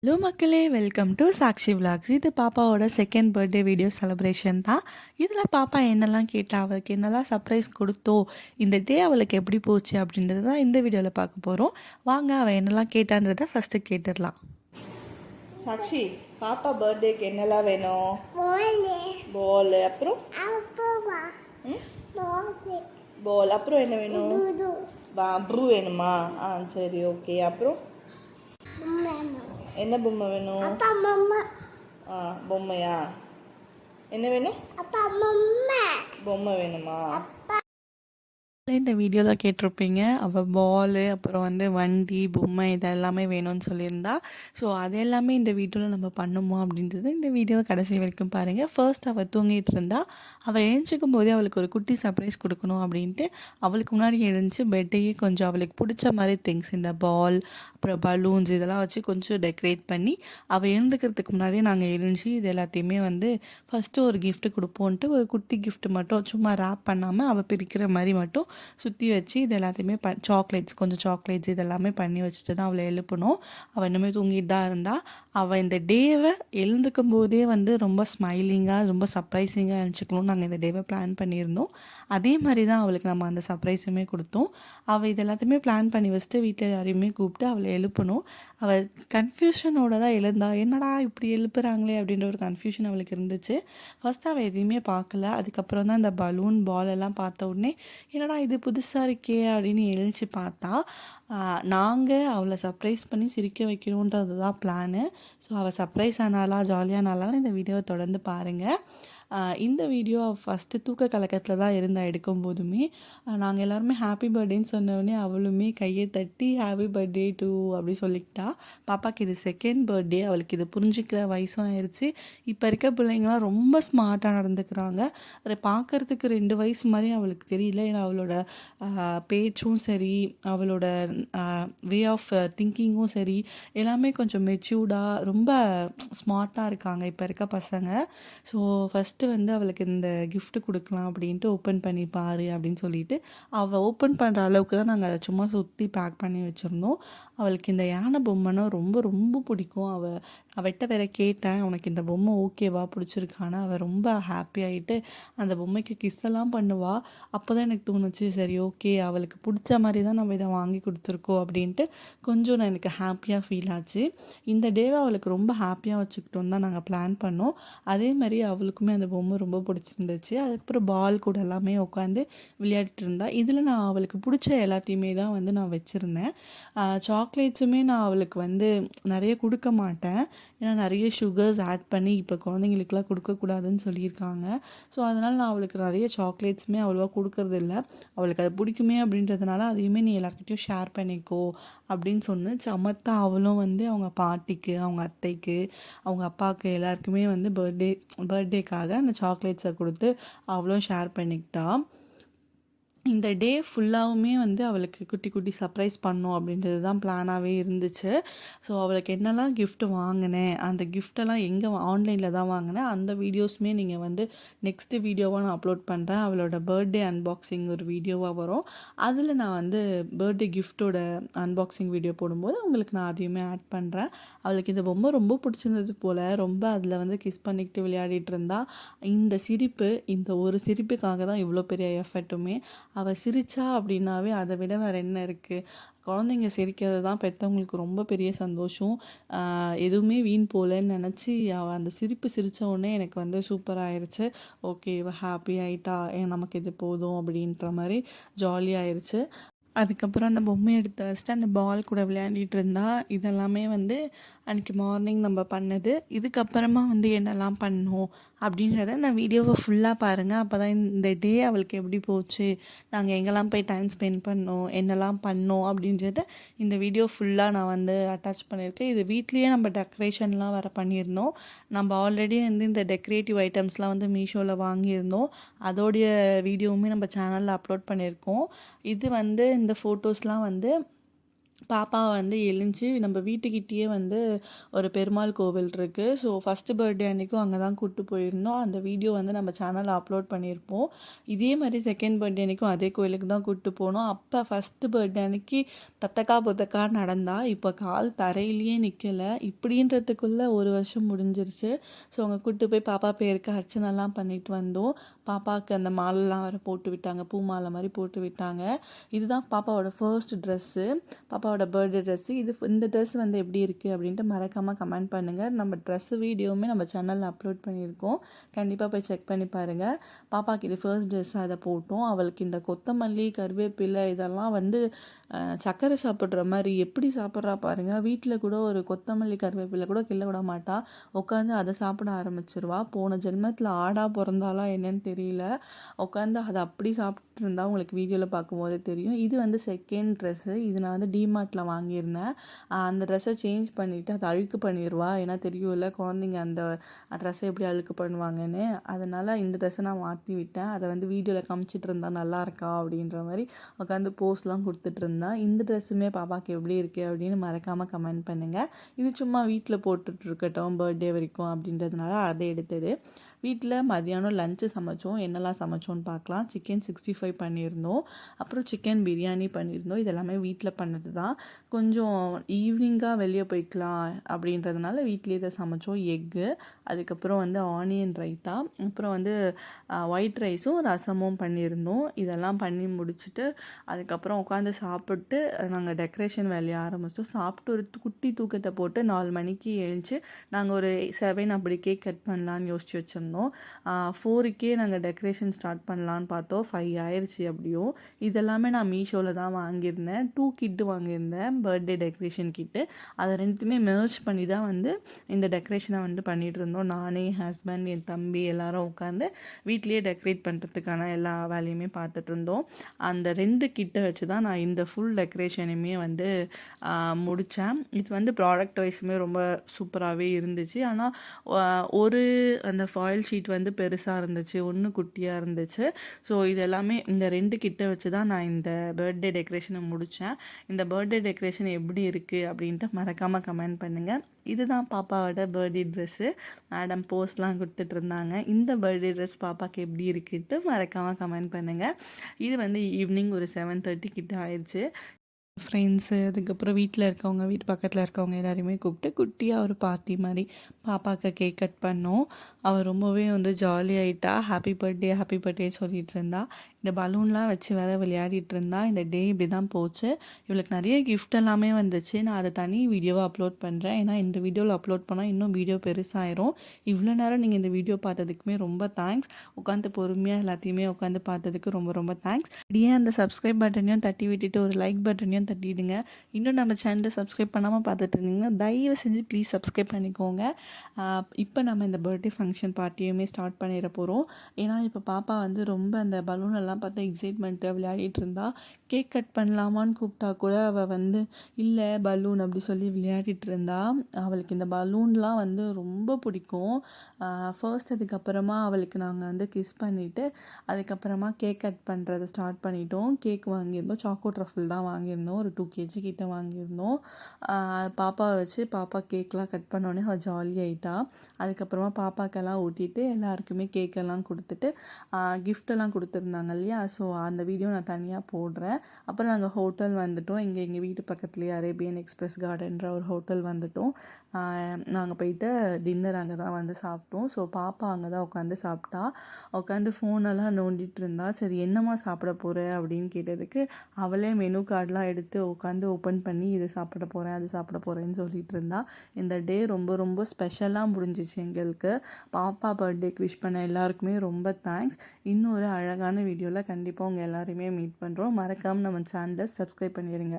Hello மக்களே, welcome to Sakshi vlogs. இது பாப்பாவோட செகண்ட் பர்த்டே வீடியோ செலிப்ரேஷன் தான். இதில் பாப்பா என்னெல்லாம் கேட்டா, அவளுக்கு என்னெல்லாம் சர்ப்ரைஸ் கொடுத்தோம், இந்த டே அவளுக்கு எப்படி போச்சு அப்படின்றது தான் இந்த வீடியோவில் பார்க்க போகிறோம். வாங்க அவள் என்னெல்லாம் கேட்டான்றதை ஃபஸ்ட்டு கேட்டுடலாம். சாக்ஷி, பாப்பா பர்த்டேக்கு என்னெல்லாம் வேணும்? பால், அப்புறம் பால், அப்புறம் என்ன வேணும்? ப்ரூ வேணுமா? சரி, ஓகே. அப்புறம் என்ன பொம்மை வேணும்? பொம்மையா? என்ன வேணும்? பொம்மை வேணுமா? இந்த வீடியோவில் கேட்டிருப்பீங்க, அவள் பாலு, அப்புறம் வண்டி, பொம்மை இது எல்லாமே வேணும்னு சொல்லியிருந்தா. ஸோ அது எல்லாமே இந்த வீடியோவில் நம்ம பண்ணுமோ அப்படின்றது இந்த வீடியோவை கடைசி வரைக்கும் பாருங்கள். ஃபர்ஸ்ட் அவள் தூங்கிட்டு இருந்தா. அவள் எழுந்திரிக்கும் போதே அவளுக்கு ஒரு குட்டி சர்ப்ரைஸ் கொடுக்கணும் அப்படின்ட்டு அவளுக்கு முன்னாடி எழுந்துச்சு பெட்டையே கொஞ்சம் அவளுக்கு பிடிச்ச மாதிரி திங்ஸ், இந்த பால், அப்புறம் பலூன்ஸ் இதெல்லாம் வச்சு கொஞ்சம் டெக்கரேட் பண்ணி அவள் எழுந்துக்கிறதுக்கு முன்னாடியே நாங்கள் எழுந்துச்சி இது எல்லாத்தையுமே ஃபஸ்ட்டு ஒரு கிஃப்ட் கொடுப்போன்ட்டு ஒரு குட்டி கிஃப்ட் மட்டும் சும்மா ரேப் பண்ணாமல் அவள் பிரிக்கிற மாதிரி மட்டும் சுற்றி வச்சு இது எல்லாத்தையுமே சாக்லேட்ஸ், கொஞ்சம் சாக்லேட்ஸ் இதெல்லாமே பண்ணி வச்சுட்டு தான் அவளை எழுப்பணும். அவள் இன்னுமே தூங்கிட்டு தான் இருந்தாள். அவள் இந்த டேவை எழுந்துக்கும் போதே ரொம்ப ஸ்மைலிங்காக, ரொம்ப சர்ப்ரைசிங்காக எழுந்துக்கணும்னு நாங்கள் இந்த டேவை பிளான் பண்ணியிருந்தோம். அதே மாதிரி தான் அவளுக்கு நம்ம அந்த சர்ப்ரைஸுமே கொடுத்தோம். அவள் இது எல்லாத்தையுமே பிளான் பண்ணி வச்சுட்டு வீட்டில் எல்லாரையுமே கூப்பிட்டு அவளை எழுப்பணும். அவள் கன்ஃபியூஷனோட தான் எழுந்தா. என்னடா இப்படி எழுப்புறாங்களே அப்படின்ற ஒரு கன்ஃபியூஷன் அவளுக்கு இருந்துச்சு. ஃபஸ்ட் அவள் எதையுமே பார்க்கல. அதுக்கப்புறம் தான் இந்த பலூன் பால் எல்லாம் பார்த்த உடனே என்னடா இது புதுசாக இருக்கே அப்படின்னு எழுந்துச்சு பார்த்தா, நாங்கள் அவளை சர்ப்ரைஸ் பண்ணி சிரிக்க வைக்கணுன்றது தான் பிளானு. ஸோ அவள் சர்ப்ரைஸ் ஆனாலா ஜாலியானாலான்னு இந்த வீடியோவை தொடர்ந்து பாருங்கள். இந்த வீடியோ ஃபஸ்ட்டு தூக்க கலக்கத்தில் தான் இருந்தால் எடுக்கும் போதுமே நாங்கள் எல்லாருமே ஹாப்பி பர்த்டேன்னு சொன்னோடனே அவளுமே கையை தட்டி ஹாப்பி பர்த்டே டூ அப்படி சொல்லிக்கிட்டா. பாப்பாவுக்கு இது செகண்ட் பர்த்டே, அவளுக்கு இது புரிஞ்சிக்கிற வயசும் ஆயிடுச்சு. இப்போ இருக்க பிள்ளைங்களாம் ரொம்ப ஸ்மார்ட்டாக நடந்துக்கிறாங்க. அதை பார்க்குறதுக்கு 2 வயசு மாதிரி அவளுக்கு தெரியல. ஏன்னா அவளோட பேச்சும் சரி, அவளோட வே ஆஃப் திங்கிங்கும் சரி, எல்லாமே கொஞ்சம் மெச்சூர்டாக ரொம்ப ஸ்மார்ட்டாக இருக்காங்க இப்போ இருக்க பசங்க. ஸோ ஃபஸ்ட்டு அவளுக்கு இந்த கிஃப்ட் கொடுக்கலாம் அப்படின்ட்டு ஓப்பன் பண்ணி பாரு அப்படின்னு சொல்லிட்டு அவள் ஓப்பன் பண்ணுற அளவுக்கு தான் நாங்கள் அதை சும்மா சுற்றி பேக் பண்ணி வச்சுருந்தோம். அவளுக்கு இந்த யானை பொம்மைனா ரொம்ப ரொம்ப பிடிக்கும். அவட்ட வேற கேட்டேன், உனக்கு இந்த பொம்மை ஓகேவா, பிடிச்சிருக்கானா? அவள் ரொம்ப ஹாப்பி ஆகிட்டு அந்த பொம்மைக்கு கிஸ் எல்லாம் பண்ணுவா. அப்போ தான் எனக்கு தோணுச்சு, சரி ஓகே அவளுக்கு பிடிச்ச மாதிரி தான் நம்ம இதை வாங்கி கொடுத்துருக்கோம் அப்படின்ட்டு கொஞ்சம் எனக்கு ஹாப்பியாக ஃபீல் ஆச்சு. இந்த டேவை அவளுக்கு ரொம்ப ஹாப்பியாக வச்சுக்கிட்டோன்னு தான் நாங்கள் பிளான் பண்ணோம். அதே மாதிரி அவளுக்குமே அந்த பொம்மை ரொம்ப பிடிச்சிருந்துச்சு. அதுக்கப்புறம் பால் கூட எல்லாமே உட்காந்து விளையாடிட்டு இருந்தா. இதில் நான் அவளுக்கு பிடிச்ச எல்லாத்தையுமே தான் நான் வச்சுருந்தேன். சாக்லேட்ஸுமே நான் அவளுக்கு நிறைய கொடுக்க மாட்டேன். ஏன்னா நிறைய சுகர்ஸ் ஆட் பண்ணி இப்போ குழந்தைங்களுக்குலாம் கொடுக்கக்கூடாதுன்னு சொல்லியிருக்காங்க. ஸோ அதனால் நான் அவளுக்கு நிறைய சாக்லேட்ஸுமே அவ்வளோவா கொடுக்கறதில்ல. அவளுக்கு அது பிடிக்குமே அப்படின்றதுனால அதையுமே நீ எல்லாருக்கிட்டையும் ஷேர் பண்ணிக்கோ அப்படின்னு சொன்னு சமத்தா அவளும் அவங்க பாட்டிக்கு, அவங்க அத்தைக்கு, அவங்க அப்பாவுக்கு எல்லாருக்குமே பர்த்டேக்காக அந்த சாக்லேட்ஸை கொடுத்து அவளும் ஷேர் பண்ணிக்கிட்டா. இந்த டே ஃபுல்லாகவுமே அவளுக்கு குட்டி குட்டி சர்ப்ரைஸ் பண்ணோம் அப்படின்றது தான் பிளானாகவே இருந்துச்சு. ஸோ அவளுக்கு என்னெல்லாம் கிஃப்ட் வாங்கினேன், அந்த கிஃப்டெல்லாம் எங்கே ஆன்லைனில் தான் வாங்கினேன், அந்த வீடியோஸுமே நீங்கள் நெக்ஸ்ட்டு வீடியோவாக நான் அப்லோட் பண்ணுறேன். அவளோட பர்த்டே அன்பாக்சிங் ஒரு வீடியோவாக வரும். அதில் நான் பர்த்டே கிஃப்ட்டோட அன்பாக்சிங் வீடியோ போடும்போது உங்களுக்கு நான் அதையுமே ஆட் பண்ணுறேன். அவளுக்கு இந்த பொம்மை ரொம்ப பிடிச்சிருந்தது போல், ரொம்ப அதில் கிஸ் பண்ணிக்கிட்டு விளையாடிட்டு இருந்தா. இந்த சிரிப்பு, இந்த ஒரு சிரிப்புக்காக தான் இவ்வளோ பெரிய எஃபர்ட்டுமே. அவள் சிரிச்சா அப்படின்னாவே அதை விட வேறு என்ன இருக்குது? குழந்தைங்க சிரிக்கிறது தான் பெற்றவங்களுக்கு ரொம்ப பெரிய சந்தோஷம். எதுவுமே வீண் போகலன்னு நினச்சி அவள் அந்த சிரிப்பு சிரித்த உடனே எனக்கு சூப்பராகிருச்சு. ஓகே இவள் ஹாப்பி ஆகிட்டா, நமக்கு இது போதும் அப்படின்ற மாதிரி ஜாலியாகிருச்சு. அதுக்கப்புறம் அந்த பொம்மையை எடுத்து வச்சுட்டு அந்த பால் கூட விளையாடிட்டு இருந்தா. இதெல்லாமே அன்றைக்கி மார்னிங் நம்ம பண்ணது. இதுக்கப்புறமா என்னெல்லாம் பண்ணோம் அப்படின்றத இந்த வீடியோவை ஃபுல்லாக பாருங்கள். அப்போ தான் இந்த டே அவளுக்கு எப்படி போச்சு, நாங்கள் எங்கெல்லாம் போய் டைம் ஸ்பெண்ட் பண்ணோம், என்னெல்லாம் பண்ணோம் அப்படின்றத இந்த வீடியோ ஃபுல்லாக நான் அட்டாச் பண்ணியிருக்கேன். இது வீட்லேயே நம்ம டெக்கரேஷன்லாம் வேறு பண்ணியிருந்தோம். நம்ம ஆல்ரெடி இந்த டெக்கரேட்டிவ் ஐட்டம்ஸ்லாம் மீஷோவில் வாங்கியிருந்தோம். அதோடைய வீடியோவுமே நம்ம சேனலில் அப்லோட் பண்ணியிருக்கோம். இது இந்த ஃபோட்டோஸ்லாம் பாப்பா வந்து எழுந்துச்சு நம்ம வீட்டுக்கிட்டேயே வந்து ஒரு பெருமாள் கோவில் இருக்குது. ஸோ ஃபஸ்ட்டு பர்த்டே அன்றைக்கும் அங்கே தான் கூப்பிட்டு போயிருந்தோம். அந்த வீடியோ வந்து நம்ம சேனலில் அப்லோட் பண்ணியிருப்போம். இதே மாதிரி செகண்ட் பர்த்டே அன்றைக்கும் அதே கோவிலுக்கு தான் கூப்பிட்டு போனோம். அப்போ ஃபஸ்ட்டு பர்த்டே அன்றைக்கி தத்தக்கா புத்தக்கா நடந்தா. இப்போ கால் தரையிலேயே நிற்கலை. இப்படின்றதுக்குள்ளே ஒரு வருஷம் முடிஞ்சிருச்சு. ஸோ அங்கே கூப்பிட்டு போய் பாப்பா பேருக்கு அர்ச்சனைலாம் பண்ணிட்டு வந்தோம். பாப்பாவுக்கு அந்த மாலைலாம் வேறு போட்டு விட்டாங்க, பூ மாலை மாதிரி போட்டு விட்டாங்க. இதுதான் பாப்பாவோட ஃபர்ஸ்ட் ட்ரெஸ்ஸு, பாப்பாவோட பர்த்டே ட்ரெஸ்ஸு. இந்த ட்ரெஸ் வந்து எப்படி இருக்குது அப்படின்ட்டு மறக்காமல் கமெண்ட் பண்ணுங்கள். நம்ம ட்ரெஸ்ஸு வீடியோவுமே நம்ம சேனலில் அப்லோட் பண்ணியிருக்கோம், கண்டிப்பாக போய் செக் பண்ணி பாருங்கள். பாப்பாவுக்கு இது ஃபர்ஸ்ட் ட்ரெஸ்ஸாக அதை போட்டோம். அவளுக்கு இந்த கொத்தமல்லி கருவேப்பிலை இதெல்லாம் வந்து சர்க்கரை சாப்பிட்ற மாதிரி எப்படி சாப்பிட்றா பாருங்கள். வீட்டில் கூட ஒரு கொத்தமல்லி கருவேப்பிலை கூட கிள்ள விட மாட்டா, உட்காந்து அதை சாப்பிட ஆரம்பிச்சிருவா. போன ஜென்மத்தில் ஆடாக பிறந்தாலா என்னன்னு தெரியல, உட்காந்து அதை அப்படி சாப்பிட்டு இருந்தா. உங்களுக்கு வீடியோவில் பார்க்கும்போதே தெரியும். இது வந்து செகண்ட் ட்ரெஸ்ஸு. இது நான் வந்து டிமார்ட்டில் வாங்கியிருந்தேன். அந்த ட்ரெஸ்ஸை சேஞ்ச் பண்ணிவிட்டு அதை அழுக்கு பண்ணிடுவா. ஏன்னா தெரியும்ல குழந்தைங்க அந்த ட்ரெஸ்ஸை எப்படி அழுக்கு பண்ணுவாங்கன்னு. அதனால் இந்த ட்ரெஸ்ஸை நான் மாற்றி விட்டேன். அதை வந்து வீடியோவில் காமிச்சிட்டு இருந்தா நல்லா இருக்கா அப்படின்ற மாதிரி உட்காந்து போஸ்ட்லாம் கொடுத்துட்டு இருந்தா. இந்த ட்ரெஸ்ஸுமே பாப்பாவுக்கு எப்படி இருக்குது அப்படின்னு மறக்காமல் கமெண்ட் பண்ணுங்கள். இது சும்மா வீட்டில் போட்டுட்டு இருக்கட்டும் பர்த்டே வரைக்கும் அப்படின்றதுனால அதை எடுத்தது. வீட்டில் மதியானம் லஞ்சு சமைச்சோம். என்னெல்லாம் சமைச்சோன்னு பார்க்கலாம். சிக்கன் 65 பண்ணியிருந்தோம், அப்புறம் சிக்கன் பிரியாணி பண்ணியிருந்தோம். இதெல்லாமே வீட்டில் பண்ணது தான். கொஞ்சம் ஈவினிங்காக வெளியே போய்க்கலாம் அப்படின்றதுனால வீட்டிலே இதை சமைச்சோம். எக்கு, அதுக்கப்புறம் வந்து ஆனியன் ரைத்தா, அப்புறம் வந்து ஒயிட் ரைஸும் ரசமும் பண்ணியிருந்தோம். இதெல்லாம் பண்ணி முடிச்சுட்டு அதுக்கப்புறம் உட்காந்து சாப்பிட்டு நாங்கள் டெக்கரேஷன் வேலையை ஆரம்பித்தோம். சாப்பிட்டு ஒரு குட்டி தூக்கத்தை போட்டு 4 மணிக்கு எழுந்துச்சு நாங்கள் ஒரு 7 அப்படி கேக் கட் பண்ணலான்னு யோசிச்சு வச்சுருந்தோம். 4க்கே நாங்கள் டெக்கரேஷன் ஸ்டார்ட் பண்ணலான்னு பார்த்தோம். 5 ஆயிடுச்சு அப்படியும். இதெல்லாமே நான் மீஷோவில் தான் வாங்கியிருந்தேன். 2 கிட்டு வாங்கியிருந்தேன், பர்த்டே டெக்கரேஷன் கிட்டு. அதை ரெண்டுத்துமே மெர்ஜ் பண்ணி தான் வந்து இந்த டெக்கரேஷனை வந்து பண்ணிகிட்டு இருந்தோம். நானே, என் ஹஸ்பண்ட், என் தம்பி எல்லாரும் உட்காந்து வீட்லேயே டெக்கரேட் பண்ணுறதுக்கான எல்லா வேலையுமே பார்த்துட்டு இருந்தோம். அந்த 2 கிட்டை வச்சு தான் நான் இந்த ஃபுல் டெக்கரேஷனையுமே வந்து முடித்தேன். இது வந்து ப்ராடக்ட் வைஸுமே ரொம்ப சூப்பராகவே இருந்துச்சு. ஆனால் ஒரு அந்த ஃபாயில் ஷீட் வந்து பெருசாக இருந்துச்சு, ஒன்று குட்டியாக இருந்துச்சு. ஸோ இது எல்லாமே இந்த 2 கிட்ட வச்சு தான் நான் இந்த பர்த்டே டெக்கரேஷனை முடித்தேன். இந்த பர்த்டே டெக்கரேஷன் எப்படி இருக்குது அப்படின்ட்டு மறக்காமல் கமெண்ட் பண்ணுங்கள். இதுதான் பாப்பாவோட பர்த்டே ட்ரெஸ்ஸு. மேடம் போஸ்ட்லாம் கொடுத்துட்டு இருந்தாங்க. இந்த பர்த்டே ட்ரெஸ் பாப்பாவுக்கு எப்படி இருக்குன்ட்டு மறக்காமல் கமெண்ட் பண்ணுங்கள். இது வந்து ஈவினிங் ஒரு 7:30 கிட்ட ஆயிடுச்சு. ஃப்ரெண்ட்ஸு, அதுக்கப்புறம் வீட்டில் இருக்கவங்க, வீட்டு பக்கத்தில் இருக்கவங்க எல்லாரையுமே கூப்பிட்டு குட்டியாக ஒரு பார்ட்டி மாதிரி பாப்பாவுக்கு கேக் கட் பண்ணோம். அவள் ரொம்பவே வந்து ஜாலியாகிட்டா. ஹாப்பி பர்த்டே சொல்லிகிட்டு இருந்தா. இந்த பலூன்லாம் வச்சு வேறு விளையாடிட்டு இருந்தா. இந்த டே இப்படி தான் போச்சு. இவளுக்கு நிறைய கிஃப்ட் எல்லாமே வந்துச்சு. நான் அதை தனி வீடியோவாக அப்லோட் பண்ணுறேன். ஏன்னா இந்த வீடியோவில் அப்லோட் பண்ணால் இன்னும் வீடியோ பெருசாயிரும். இவ்வளோ நேரம் நீங்கள் இந்த வீடியோ பார்த்ததுக்குமே ரொம்ப தேங்க்ஸ். உட்காந்து பொறுமையாக எல்லாத்தையுமே உட்காந்து பார்த்ததுக்கு ரொம்ப ரொம்ப தேங்க்ஸ். அப்படியே அந்த சப்ஸ்கிரைப் பட்டனையும் தட்டி விட்டுட்டு ஒரு லைக் பட்டனையும் தட்டிடுங்க. இன்னும் நம்ம சேனலை சப்ஸ்கிரைப் பண்ணாமல் பார்த்துட்டு இருந்தீங்கன்னா தயவு செஞ்சு ப்ளீஸ் சப்ஸ்கிரைப் பண்ணிக்கோங்க. இப்போ நம்ம இந்த பர்த்டே ஃபங்க்ஷன் பார்ட்டியுமே ஸ்டார்ட் பண்ணிட போகிறோம். ஏன்னா இப்போ பாப்பா வந்து ரொம்ப அந்த பலூன் எல்லாம் பார்த்தா எக்ஸைட்மெண்ட்டாக விளையாடிட்டு இருந்தா. கேக் கட் பண்ணலாமான்னு கூப்பிட்டா கூட அவள் வந்து இல்லை பலூன் அப்படி சொல்லி விளையாடிட்டு இருந்தா. அவளுக்கு இந்த பலூன்லாம் வந்து ரொம்ப பிடிக்கும். ஃபர்ஸ்ட் அதுக்கப்புறமா அவளுக்கு நாங்கள் வந்து கிஸ் பண்ணிவிட்டு அதுக்கப்புறமா கேக் கட் பண்ணுறதை ஸ்டார்ட் பண்ணிட்டோம். கேக் வாங்கியிருந்தோம், சாக்கோ ட்ரஃபிள் தான் வாங்கியிருந்தோம். ஒரு 2 kg கிட்ட வாங்கியிருந்தோம். பாப்பாவை வச்சு பாப்பா கேக்லாம் கட் பண்ணோடனே அவள் ஜாலியாகிட்டா. அதுக்கப்புறமா பாப்பாக்கெல்லாம் ஊட்டிட்டு எல்லாருக்குமே கேக்கெல்லாம் கொடுத்துட்டு கிஃப்டெல்லாம் கொடுத்துருந்தாங்க இல்லையா. ஸோ அந்த வீடியோ நான் தனியாக போடுறேன். அப்புறம் நாங்கள் ஹோட்டல் வந்துவிட்டோம். எங்கள் வீட்டு பக்கத்துலேயே அரேபியன் எக்ஸ்பிரஸ் கார்டன்ற ஒரு ஹோட்டல் வந்துவிட்டோம். நாங்கள் போயிட்டு டின்னர் அங்கே தான் வந்து சாப்பிட்டோம். ஸோ பாப்பா அங்கே தான் உட்காந்து சாப்பிட்டா. உட்காந்து ஃபோனெல்லாம் நோண்டிட்டு இருந்தா. சரி என்னம்மா சாப்பிட போகிற அப்படின்னு கேட்டதுக்கு அவளே மெனு கார்டெலாம் எடுத்து உட்காந்து ஓப்பன் பண்ணி இது சாப்பிட போகிறேன் அது சாப்பிட போகிறேன்னு சொல்லிட்டு இருந்தா. இந்த டே ரொம்ப ரொம்ப ஸ்பெஷலாக முடிஞ்சிச்சு எங்களுக்கு. பாப்பா பர்த்டேக்கு விஷ் பண்ண எல்லாருக்குமே ரொம்ப தேங்க்ஸ். இன்னும் ஒரு அழகான வீடியோவில் கண்டிப்பாக உங்கள் எல்லாரையுமே மீட் பண்ணுறோம். மறக்காமல் நம்ம சேனலை சப்ஸ்கிரைப் பண்ணிடுங்க.